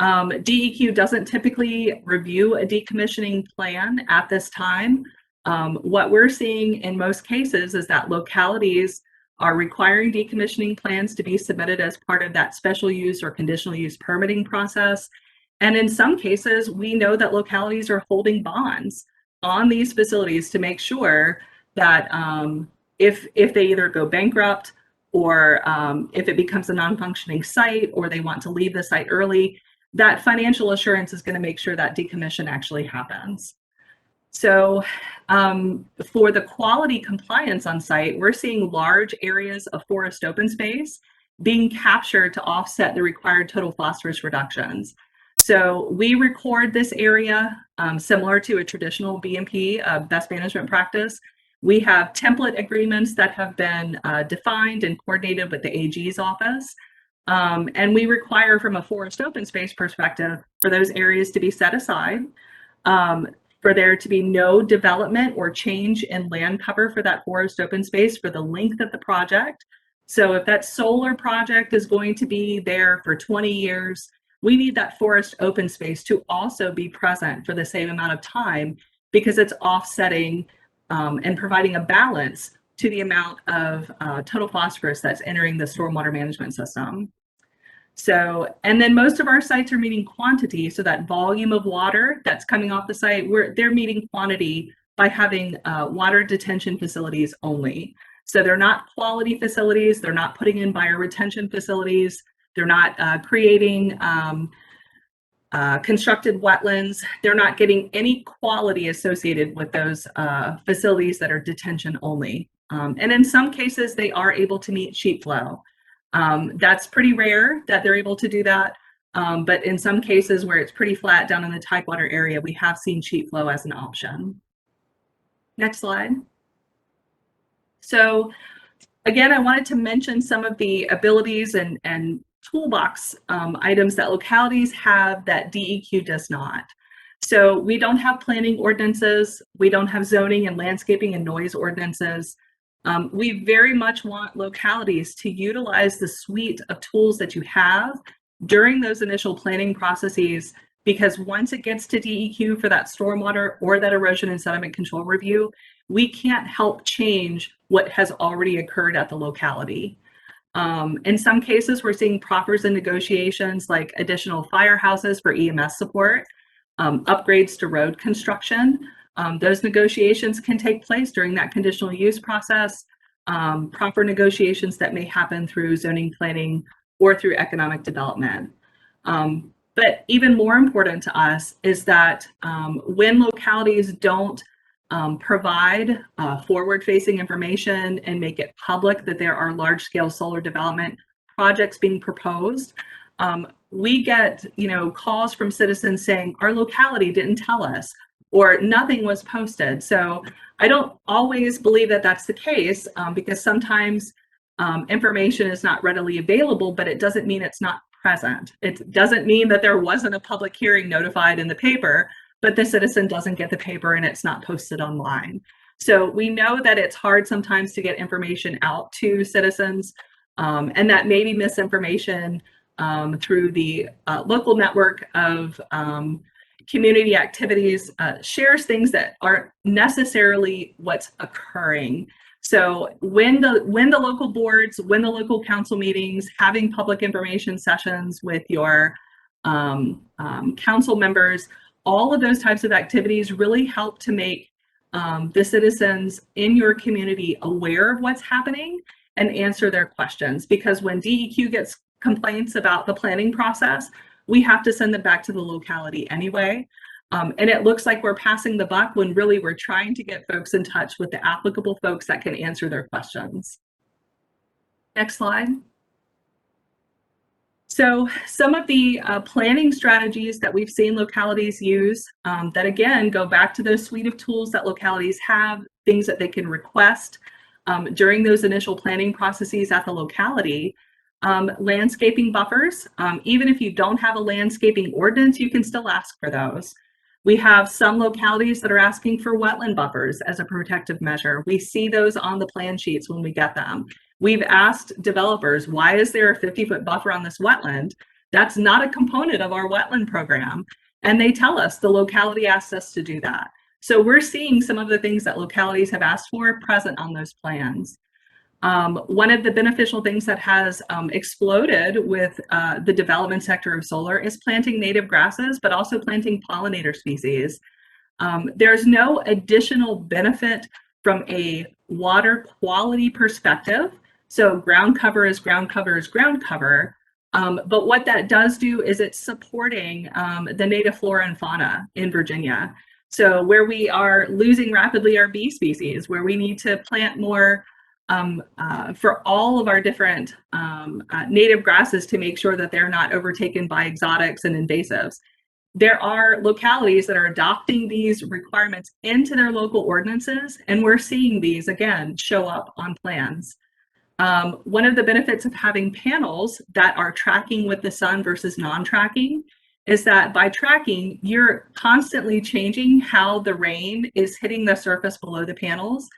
DEQ doesn't typically review a decommissioning plan at this time. What we're seeing in most cases is that localities are requiring decommissioning plans to be submitted as part of that special use or conditional use permitting process. And in some cases, we know that localities are holding bonds on these facilities to make sure that if they either go bankrupt or if it becomes a non-functioning site or they want to leave the site early, that financial assurance is going to make sure that decommission actually happens. So for the quality compliance on site, we're seeing large areas of forest open space being captured to offset the required total phosphorus reductions. So we record this area similar to a traditional BMP, best management practice. We have template agreements that have been defined and coordinated with the AG's office. And we require from a forest open space perspective for those areas to be set aside, for there to be no development or change in land cover for that forest open space for the length of the project. So if that solar project is going to be there for 20 years, we need that forest open space to also be present for the same amount of time, because it's offsetting and providing a balance to the amount of total phosphorus that's entering the stormwater management system. So, and then most of our sites are meeting quantity. So that volume of water that's coming off the site, they're meeting quantity by having water detention facilities only. So they're not quality facilities. They're not putting in bioretention facilities. They're not creating constructed wetlands. They're not getting any quality associated with those facilities that are detention only. And in some cases, they are able to meet sheet flow. That's pretty rare that they're able to do that. But in some cases where it's pretty flat down in the tidewater area, we have seen sheet flow as an option. Next slide. So again, I wanted to mention some of the abilities and toolbox items that localities have that DEQ does not. So we don't have planning ordinances. We don't have zoning and landscaping and noise ordinances. We very much want localities to utilize the suite of tools that you have during those initial planning processes, because once it gets to DEQ for that stormwater or that erosion and sediment control review, we can't help change what has already occurred at the locality. In some cases, we're seeing proffers and negotiations like additional firehouses for EMS support, upgrades to road construction. Those negotiations can take place during that conditional use process, proper negotiations that may happen through zoning planning or through economic development. But even more important to us is that when localities don't provide forward-facing information and make it public that there are large-scale solar development projects being proposed, we get calls from citizens saying our locality didn't tell us, or nothing was posted. So I don't always believe that that's the case, because sometimes information is not readily available, but it doesn't mean it's not present. It doesn't mean that there wasn't a public hearing notified in the paper, but the citizen doesn't get the paper and it's not posted online. So we know that it's hard sometimes to get information out to citizens, and that maybe misinformation through the local network of community activities shares things that aren't necessarily what's occurring. So when the local boards, when the local council meetings, having public information sessions with your council members, all of those types of activities really help to make the citizens in your community aware of what's happening and answer their questions. Because when DEQ gets complaints about the planning process, we have to send them back to the locality anyway. And it looks like we're passing the buck when really we're trying to get folks in touch with the applicable folks that can answer their questions. Next slide. So some of the planning strategies that we've seen localities use that again go back to those suite of tools that localities have, things that they can request during those initial planning processes at the locality. Landscaping buffers, even if you don't have a landscaping ordinance, you can still ask for those. We have some localities that are asking for wetland buffers as a protective measure. We see those on the plan sheets when we get them. We've asked developers, why is there a 50-foot buffer on this wetland? That's not a component of our wetland program. And they tell us the locality asked us to do that. So we're seeing some of the things that localities have asked for present on those plans. One of the beneficial things that has exploded with the development sector of solar is planting native grasses, but also planting pollinator species. There's no additional benefit from a water quality perspective. So ground cover is ground cover is ground cover. But what that does do is it's supporting the native flora and fauna in Virginia. So where we are losing rapidly our bee species, where we need to plant more for all of our different native grasses to make sure that they're not overtaken by exotics and invasives. There are localities that are adopting these requirements into their local ordinances, and we're seeing these again show up on plans. One of the benefits of having panels that are tracking with the sun versus non-tracking is that by tracking, you're constantly changing how the rain is hitting the surface below the panels.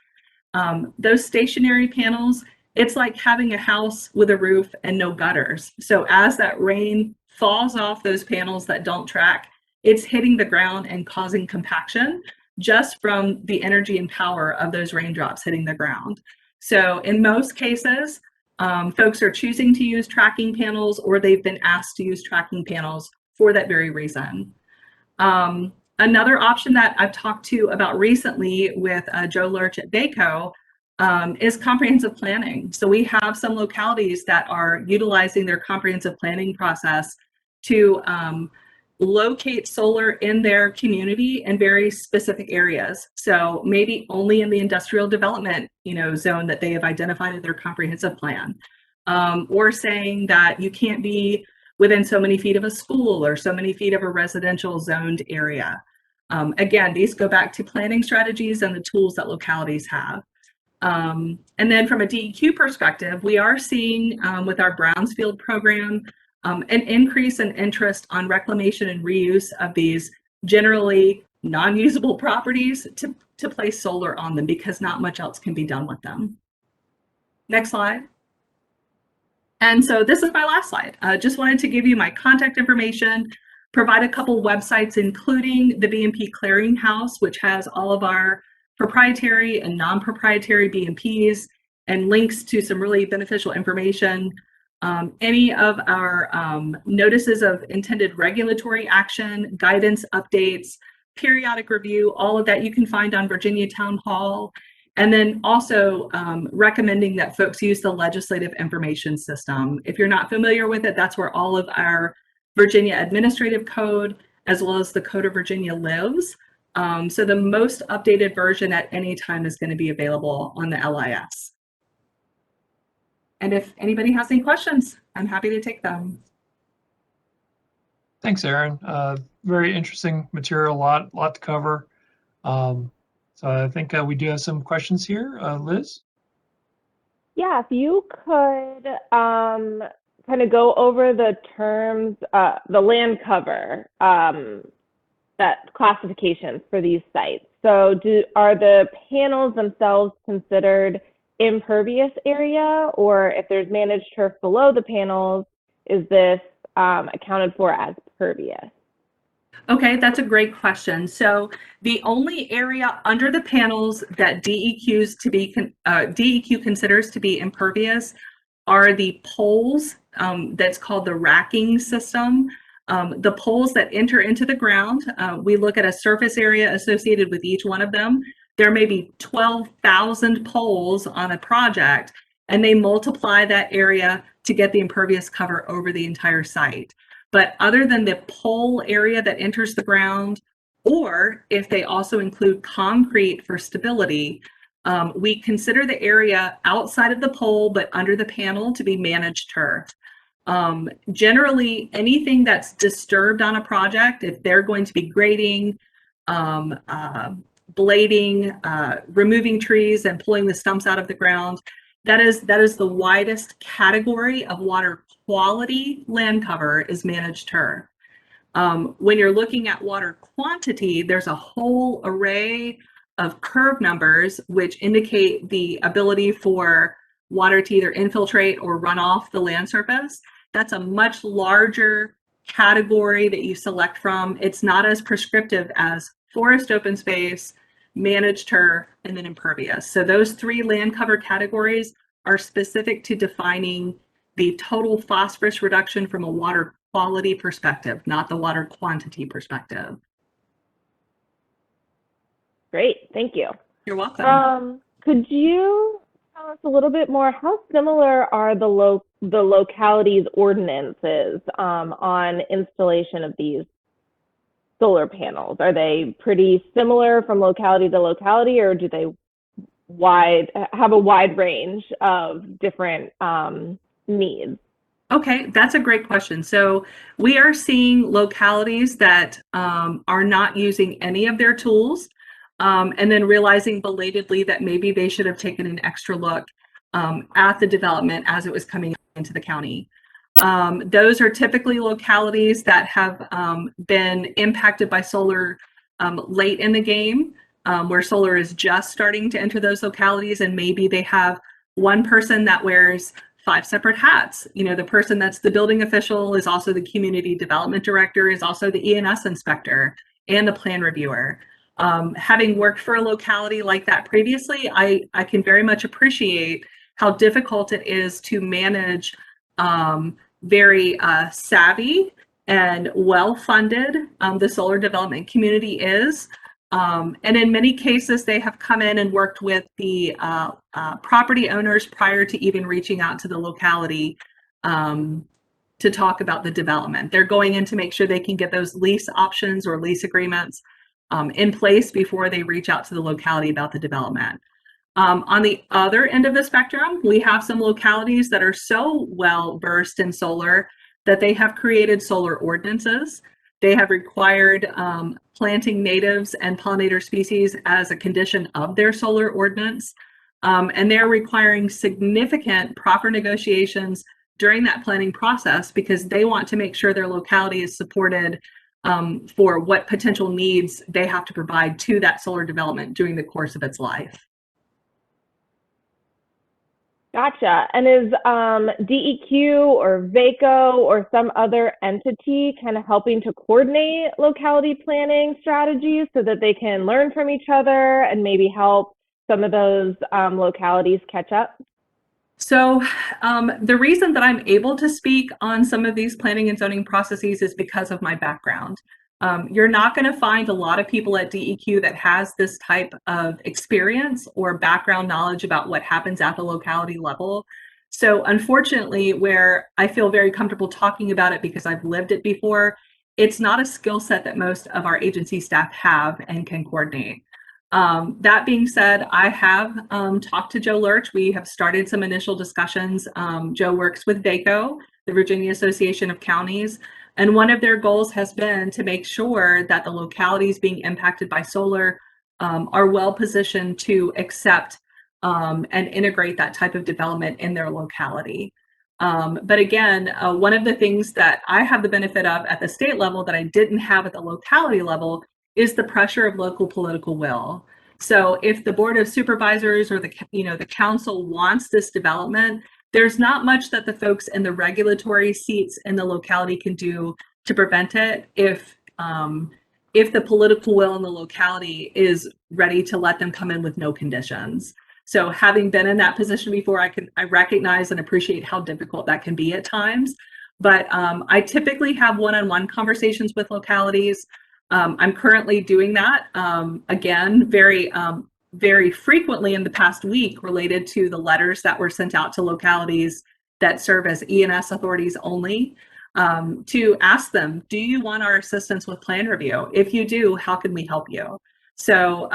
Those stationary panels, it's like having a house with a roof and no gutters. So as that rain falls off those panels that don't track, it's hitting the ground and causing compaction just from the energy and power of those raindrops hitting the ground. So in most cases, folks are choosing to use tracking panels, or they've been asked to use tracking panels for that very reason. Another option that I've talked to about recently with Joe Lurch at VACO is comprehensive planning. So we have some localities that are utilizing their comprehensive planning process to locate solar in their community in very specific areas. So maybe only in the industrial development, zone that they have identified in their comprehensive plan, or saying that you can't be within so many feet of a school or so many feet of a residential zoned area. Again, these go back to planning strategies and the tools that localities have. And then from a DEQ perspective, we are seeing with our Brownsfield program, an increase in interest on reclamation and reuse of these generally non-usable properties to place solar on them, because not much else can be done with them. Next slide. And so this is my last slide. Just wanted to give you my contact information, provide a couple websites, including the BMP Clearinghouse, which has all of our proprietary and non-proprietary BMPs and links to some really beneficial information. Any of our notices of intended regulatory action, guidance updates, periodic review, all of that you can find on Virginia Town Hall. And then also recommending that folks use the Legislative Information System. If you're not familiar with it, that's where all of our Virginia Administrative Code, as well as the Code of Virginia lives. So the most updated version at any time is going to be available on the LIS. And if anybody has any questions, I'm happy to take them. Thanks, Erin. Very interesting material, lot to cover. So I think we do have some questions here. Liz? Yeah, if you could kind of go over the terms, the land cover, that classifications for these sites. So are the panels themselves considered impervious area, or if there's managed turf below the panels, is this accounted for as pervious? Okay, that's a great question. So the only area under the panels that DEQ considers to be impervious are the poles that's called the racking system. The poles that enter into the ground, we look at a surface area associated with each one of them. There may be 12,000 poles on a project, and they multiply that area to get the impervious cover over the entire site. But other than the pole area that enters the ground, or if they also include concrete for stability, we consider the area outside of the pole but under the panel to be managed turf. Generally, anything that's disturbed on a project, if they're going to be grading, blading, removing trees and pulling the stumps out of the ground, that is the widest category of water quality land cover is managed turf. When you're looking at water quantity, there's a whole array of curve numbers which indicate the ability for water to either infiltrate or run off the land surface. That's a much larger category that you select from. It's not as prescriptive as forest open space, managed turf, and then impervious. So those 3 land cover categories are specific to defining the total phosphorus reduction from a water quality perspective, not the water quantity perspective. Great, thank you. You're welcome. Could you tell us a little bit more? How similar are the localities' ordinances on installation of these solar panels? Are they pretty similar from locality to locality, or do they have a wide range of different needs? Okay, that's a great question. So we are seeing localities that are not using any of their tools, and then realizing belatedly that maybe they should have taken an extra look at the development as it was coming into the county. Those are typically localities that have been impacted by solar late in the game, where solar is just starting to enter those localities, and maybe they have one person that wears 5 separate hats. You know, the person that's the building official is also the community development director, is also the E&S inspector and the plan reviewer. Having worked for a locality like that previously, I can very much appreciate how difficult it is to manage very savvy and well-funded the solar development community is. And in many cases, they have come in and worked with the property owners prior to even reaching out to the locality to talk about the development. They're going in to make sure they can get those lease options or lease agreements in place before they reach out to the locality about the development. On the other end of the spectrum, we have some localities that are so well versed in solar that they have created solar ordinances. They have required planting natives and pollinator species as a condition of their solar ordinance. And they're requiring significant proper negotiations during that planning process because they want to make sure their locality is supported for what potential needs they have to provide to that solar development during the course of its life. Gotcha. And is DEQ or VACO or some other entity kind of helping to coordinate locality planning strategies so that they can learn from each other and maybe help some of those localities catch up? So the reason that I'm able to speak on some of these planning and zoning processes is because of my background. You're not going to find a lot of people at DEQ that has this type of experience or background knowledge about what happens at the locality level. So unfortunately, where I feel very comfortable talking about it because I've lived it before, it's not a skill set that most of our agency staff have and can coordinate. That being said, I have talked to Joe Lurch. We have started some initial discussions. Joe works with VACO, the Virginia Association of Counties, and one of their goals has been to make sure that the localities being impacted by solar are well positioned to accept and integrate that type of development in their locality. But again, one of the things that I have the benefit of at the state level that I didn't have at the locality level is the pressure of local political will. So if the Board of Supervisors or the council wants this development, there's not much that the folks in the regulatory seats in the locality can do to prevent it if the political will in the locality is ready to let them come in with no conditions. So having been in that position before, I recognize and appreciate how difficult that can be at times. But I typically have one-on-one conversations with localities. I'm currently doing that again, very frequently in the past week related to the letters that were sent out to localities that serve as E&S authorities only to ask them, do you want our assistance with plan review? If you do, how can we help you? So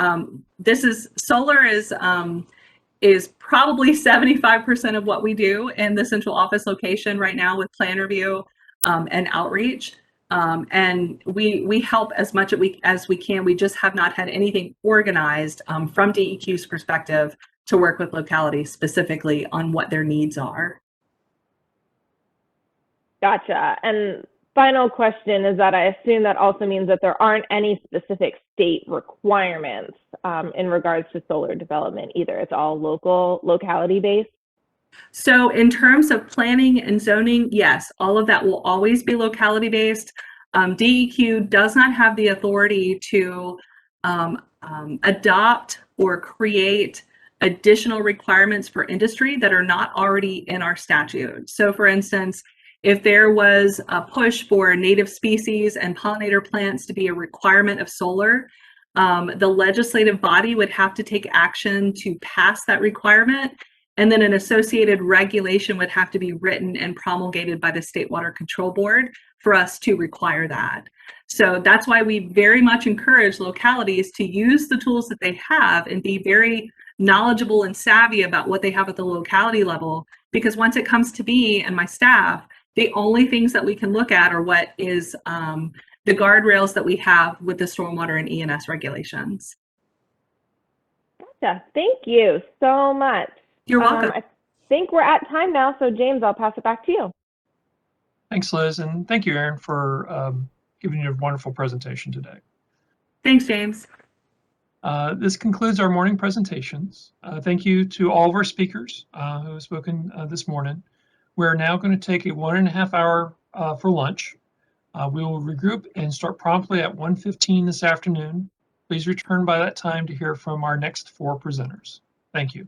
solar is probably 75% of what we do in the central office location right now with plan review and outreach. And we help as much as we can. We just have not had anything organized from DEQ's perspective to work with localities specifically on what their needs are. Gotcha. And final question is that I assume that also means that there aren't any specific state requirements in regards to solar development either. It's all locality based. So in terms of planning and zoning, yes, all of that will always be locality based. DEQ does not have the authority to adopt or create additional requirements for industry that are not already in our statute. So for instance, if there was a push for native species and pollinator plants to be a requirement of solar, the legislative body would have to take action to pass that requirement, and then an associated regulation would have to be written and promulgated by the State Water Control Board for us to require that. So that's why we very much encourage localities to use the tools that they have and be very knowledgeable and savvy about what they have at the locality level, because once it comes to me and my staff, the only things that we can look at are what is the guardrails that we have with the stormwater and E&S regulations. Gotcha. Thank you so much. You're welcome. I think we're at time now, so James, I'll pass it back to you. Thanks, Liz, and thank you, Erin, for giving you a wonderful presentation today. Thanks, James. This concludes our morning presentations. Thank you to all of our speakers who have spoken this morning. We're now going to take a 1.5 hour for lunch. We will regroup and start promptly at 1:15 this afternoon. Please return by that time to hear from our next 4 presenters. Thank you.